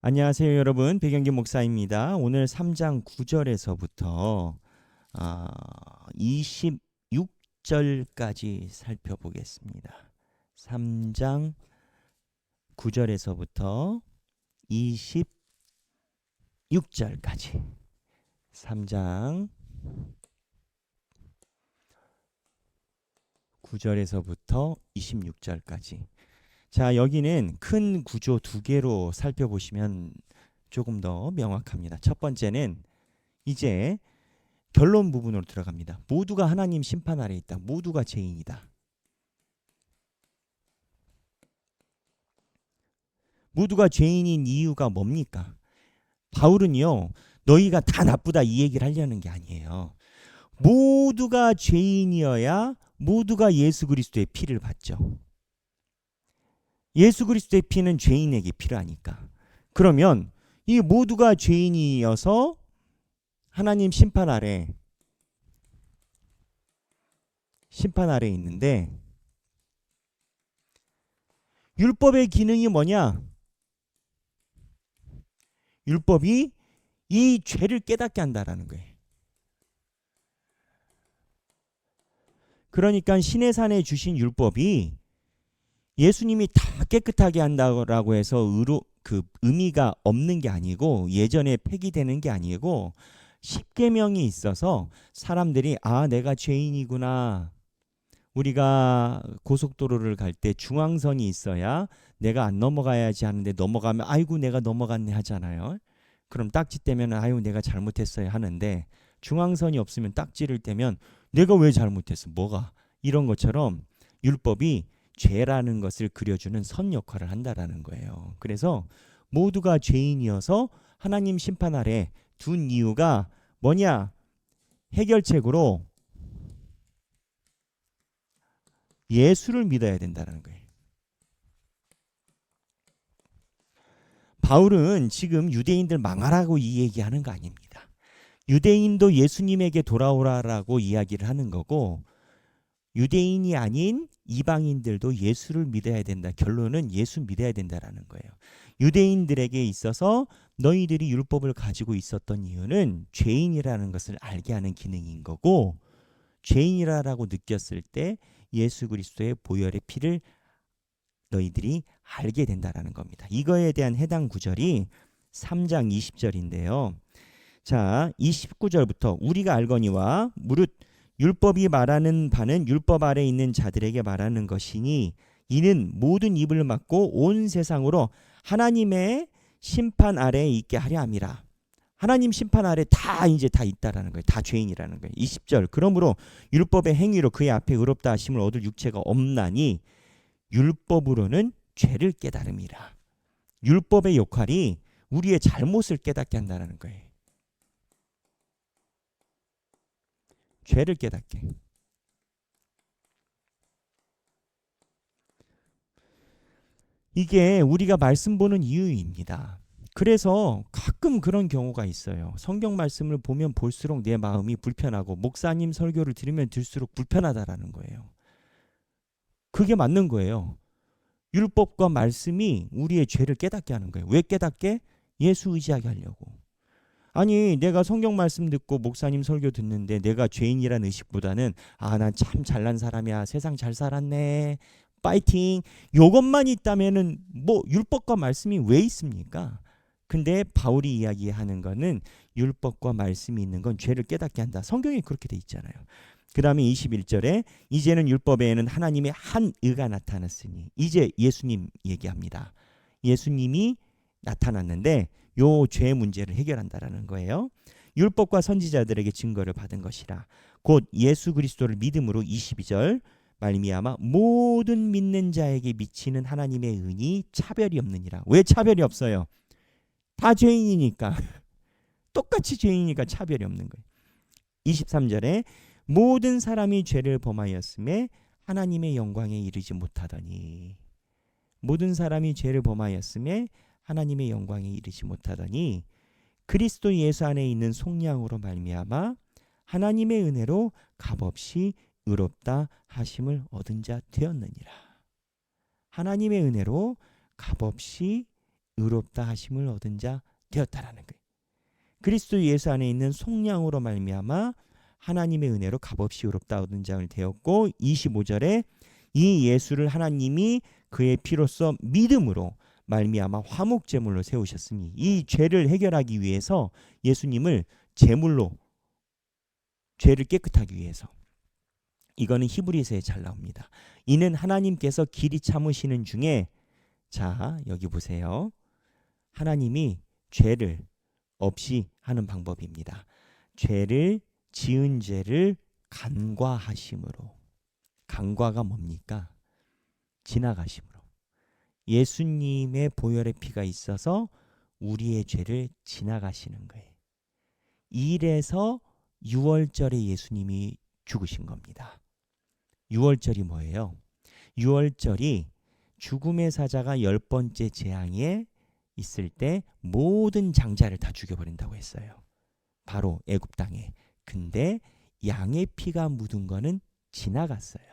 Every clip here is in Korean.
안녕하세요, 여러분. 백영기 목사입니다. 오늘 3장 9절에서부터 26절까지 살펴보겠습니다. 3장 9절에서부터 26절까지. 3장 9절에서부터 26절까지. 자, 여기는 큰 구조 두 개로 살펴보시면 조금 더 명확합니다. 첫 번째는 이제 결론 부분으로 들어갑니다. 모두가 하나님 심판 아래 있다. 모두가 죄인이다. 모두가 죄인인 이유가 뭡니까? 바울은요, 너희가 다 나쁘다 이 얘기를 하려는 게 아니에요. 모두가 죄인이어야 모두가 예수 그리스도의 피를 받죠. 예수 그리스도의 피는 죄인에게 필요하니까. 그러면 이 모두가 죄인이어서 하나님 심판 아래 있는데, 율법의 기능이 뭐냐? 율법이 이 죄를 깨닫게 한다라는 거예요. 그러니까 시내산에 주신 율법이 예수님이 다 깨끗하게 한다고 해서 의미가 없는 게 아니고, 예전에 폐기되는 게 아니고, 십계명이 있어서 사람들이 내가 죄인이구나. 우리가 고속도로를 갈 때 중앙선이 있어야 내가 안 넘어가야지 하는데, 넘어가면 아이고 내가 넘어갔네 하잖아요. 그럼 딱지 떼면 아이고 내가 잘못했어요 하는데, 중앙선이 없으면 딱지를 떼면 내가 왜 잘못했어? 뭐가? 이런 것처럼 율법이 죄라는 것을 그려주는 선 역할을 한다라는 거예요. 그래서 모두가 죄인이어서 하나님 심판 아래 둔 이유가 뭐냐? 해결책으로 예수를 믿어야 된다는 거예요. 바울은 지금 유대인들 망하라고 이 얘기하는 거 아닙니다. 유대인도 예수님에게 돌아오라라고 이야기를 하는 거고, 유대인이 아닌 이방인들도 예수를 믿어야 된다. 결론은 예수 믿어야 된다라는 거예요. 유대인들에게 있어서 너희들이 율법을 가지고 있었던 이유는 죄인이라는 것을 알게 하는 기능인 거고, 죄인이라고 느꼈을 때 예수 그리스도의 보혈의 피를 너희들이 알게 된다라는 겁니다. 이거에 대한 해당 구절이 3장 20절인데요. 자, 29절부터 우리가 알거니와 무릇 율법이 말하는 바는 율법 아래 있는 자들에게 말하는 것이니 이는 모든 입을 막고 온 세상으로 하나님의 심판 아래에 있게 하려 함이라. 하나님 심판 아래 다 이제 다 있다라는 거예요. 다 죄인이라는 거예요. 20절. 그러므로 율법의 행위로 그의 앞에 의롭다 하심을 얻을 육체가 없나니 율법으로는 죄를 깨달음이라. 율법의 역할이 우리의 잘못을 깨닫게 한다는 거예요. 죄를 깨닫게. 이게 우리가 말씀 보는 이유입니다. 그래서 가끔 그런 경우가 있어요. 성경 말씀을 보면 볼수록 내 마음이 불편하고, 목사님 설교를 들으면 들을수록 불편하다라는 거예요. 그게 맞는 거예요. 율법과 말씀이 우리의 죄를 깨닫게 하는 거예요. 왜 깨닫게? 예수 의지하게 하려고. 아니, 내가 성경 말씀 듣고 목사님 설교 듣는데 내가 죄인이라는 의식보다는 난 참 잘난 사람이야. 세상 잘 살았네. 파이팅. 요것만 있다면은 뭐 율법과 말씀이 왜 있습니까? 근데 바울이 이야기하는 거는 율법과 말씀이 있는 건 죄를 깨닫게 한다. 성경에 그렇게 돼 있잖아요. 그 다음에 21절에 이제는 율법에는 하나님의 한 의가 나타났으니, 이제 예수님 얘기합니다. 예수님이 나타났는데 요 죄 문제를 해결한다라는 거예요. 율법과 선지자들에게 증거를 받은 것이라. 곧 예수 그리스도를 믿음으로 22절 말미암아 모든 믿는 자에게 미치는 하나님의 은이 차별이 없느니라. 왜 차별이 없어요? 다 죄인이니까. 똑같이 죄인이니까 차별이 없는 거예요. 23절에 모든 사람이 죄를 범하였음에 하나님의 영광에 이르지 못하더니, 모든 사람이 죄를 범하였음에 하나님의 영광에 이르지 못하더니 그리스도 예수 안에 있는 속량으로 말미암아 하나님의 은혜로 값없이 의롭다 하심을 얻은 자 되었느니라. 하나님의 은혜로 값없이 의롭다 하심을 얻은 자 되었다라는 거예요. 그리스도 예수 안에 있는 속량으로 말미암아 하나님의 은혜로 값없이 의롭다 얻은 자를 되었고 25절에 이 예수를 하나님이 그의 피로써 믿음으로 말미암아 화목 제물로 세우셨으니 이 죄를 해결하기 위해서 예수님을 제물로 죄를 깨끗하기 위해서 이거는 히브리서에 잘 나옵니다. 이는 하나님께서 길이 참으시는 중에 자 여기 보세요. 하나님이 죄를 없이 하는 방법입니다. 죄를 지은 죄를 간과하심으로. 간과가 뭡니까? 지나가심으로. 예수님의 보혈의 피가 있어서 우리의 죄를 지나가시는 거예요. 이래서 6월절에 예수님이 죽으신 겁니다. 6월절이 뭐예요? 6월절이 죽음의 사자가 10번째 재앙에 있을 때 모든 장자를 다 죽여버린다고 했어요. 바로 애굽 땅에. 근데 양의 피가 묻은 거는 지나갔어요.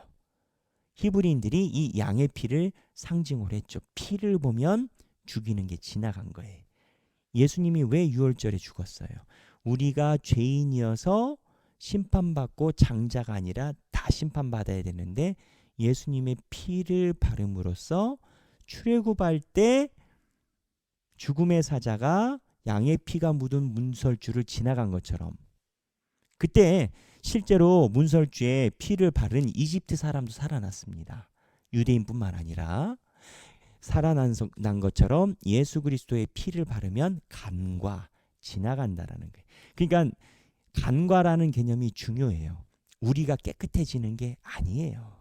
히브리인들이 이 양의 피를 상징으로 했죠. 피를 보면 죽이는 게 지나간 거예요. 예수님이 왜 6월절에 죽었어요? 우리가 죄인이어서 심판받고 장자가 아니라 다 심판받아야 되는데 예수님의 피를 바름으로써 출애굽할 때 죽음의 사자가 양의 피가 묻은 문설주를 지나간 것처럼 그때 실제로 문설주에 피를 바른 이집트 사람도 살아났습니다. 유대인뿐만 아니라 살아난 것처럼 예수 그리스도의 피를 바르면 간과 지나간다라는 거예요. 그러니까 간과라는 개념이 중요해요. 우리가 깨끗해지는 게 아니에요.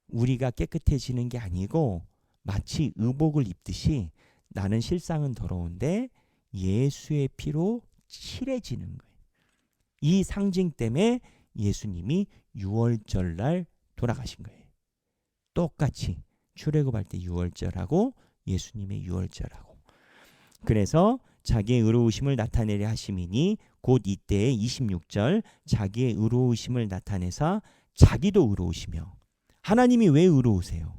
우리가 깨끗해지는 게 아니고 마치 의복을 입듯이 나는 실상은 더러운데 예수의 피로 칠해지는 거예요. 이 상징 때문에 예수님이 6월절 날 돌아가신 거예요. 똑같이 출애굽할 때 6월절하고 예수님의 6월절하고. 그래서 자기의 의로우심을 나타내려 하심이니 곧 이때의 26절 자기의 의로우심을 나타내사 자기도 의로우시며. 하나님이 왜 의로우세요?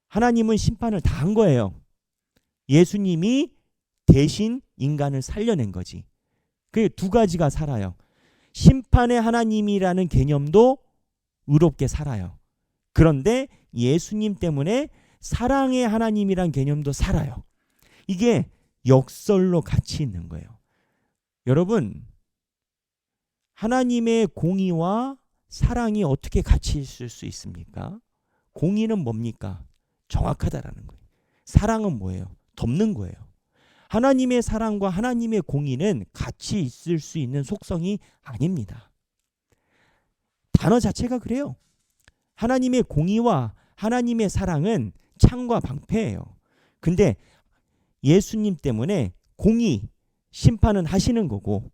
하나님은 심판을 다 한 거예요. 예수님이 대신 인간을 살려낸 거지. 그 두 가지가 살아요. 심판의 하나님이라는 개념도 의롭게 살아요. 그런데 예수님 때문에 사랑의 하나님이란 개념도 살아요. 이게 역설로 같이 있는 거예요. 여러분, 하나님의 공의와 사랑이 어떻게 같이 있을 수 있습니까? 공의는 뭡니까? 정확하다라는 거예요. 사랑은 뭐예요? 덮는 거예요. 하나님의 사랑과 하나님의 공의는 같이 있을 수 있는 속성이 아닙니다. 단어 자체가 그래요. 하나님의 공의와 하나님의 사랑은 창과 방패예요. 근데 예수님 때문에 공의, 심판은 하시는 거고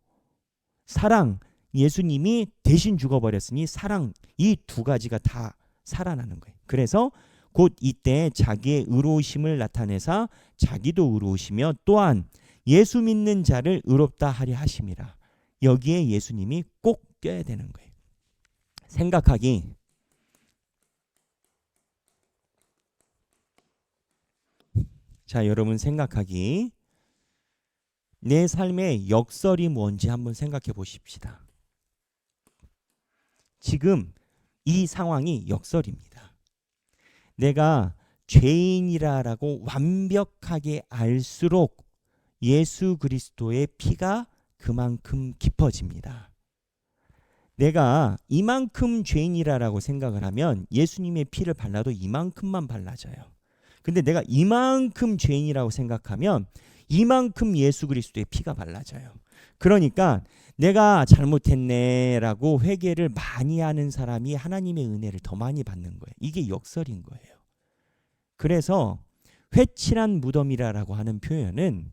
사랑, 예수님이 대신 죽어버렸으니 사랑, 이 두 가지가 다 살아나는 거예요. 그래서 곧 이때 자기의 의로우심을 나타내사 자기도 의로우시며 또한 예수 믿는 자를 의롭다 하려 하심이라. 여기에 예수님이 꼭 껴야 되는 거예요. 생각하기. 자, 여러분 생각하기. 내 삶의 역설이 뭔지 한번 생각해 보십시다. 지금 이 상황이 역설입니다. 내가 죄인이라고 완벽하게 알수록 예수 그리스도의 피가 그만큼 깊어집니다. 내가 이만큼 죄인이라고 생각을 하면 예수님의 피를 발라도 이만큼만 발라져요. 근데 내가 이만큼 죄인이라고 생각하면 이만큼 예수 그리스도의 피가 발라져요. 그러니까 내가 잘못했네라고 회개를 많이 하는 사람이 하나님의 은혜를 더 많이 받는 거예요. 이게 역설인 거예요. 그래서 회칠한 무덤이라고 하는 표현은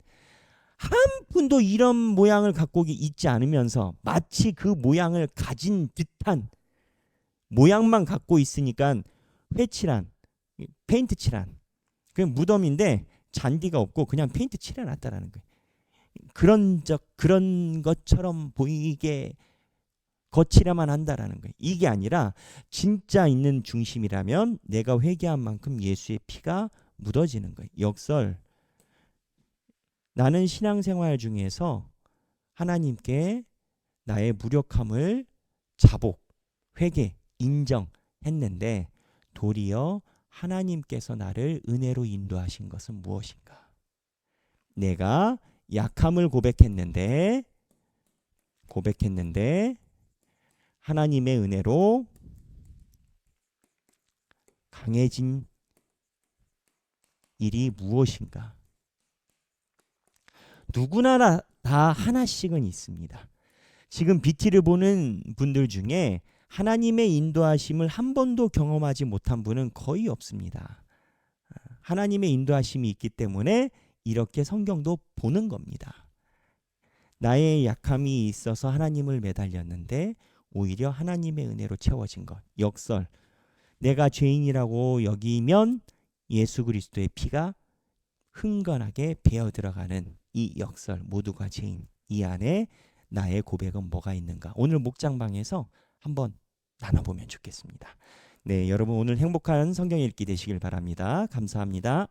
한 분도 이런 모양을 갖고 있지 않으면서 마치 그 모양을 가진 듯한 모양만 갖고 있으니까 회칠한, 페인트 칠한 그 무덤인데 잔디가 없고 그냥 페인트 칠해놨다라는 거예요. 그런 것처럼 보이게 거칠야만 한다라는 거예요. 이게 아니라 진짜 있는 중심이라면 내가 회개한 만큼 예수의 피가 묻어지는 거예요. 역설. 나는 신앙생활 중에서 하나님께 나의 무력함을 자복, 회개, 인정했는데 도리어 하나님께서 나를 은혜로 인도하신 것은 무엇인가? 내가 약함을 고백했는데 하나님의 은혜로 강해진 일이 무엇인가? 누구나 다 하나씩은 있습니다. 지금 BT를 보는 분들 중에 하나님의 인도하심을 한 번도 경험하지 못한 분은 거의 없습니다. 하나님의 인도하심이 있기 때문에 이렇게 성경도 보는 겁니다. 나의 약함이 있어서 하나님을 매달렸는데 오히려 하나님의 은혜로 채워진 것. 역설. 내가 죄인이라고 여기면 예수 그리스도의 피가 흥건하게 배어 들어가는 이 역설. 모두가 죄인. 이 안에 나의 고백은 뭐가 있는가? 오늘 목장방에서 한번 나눠보면 좋겠습니다. 네, 여러분 오늘 행복한 성경 읽기 되시길 바랍니다. 감사합니다.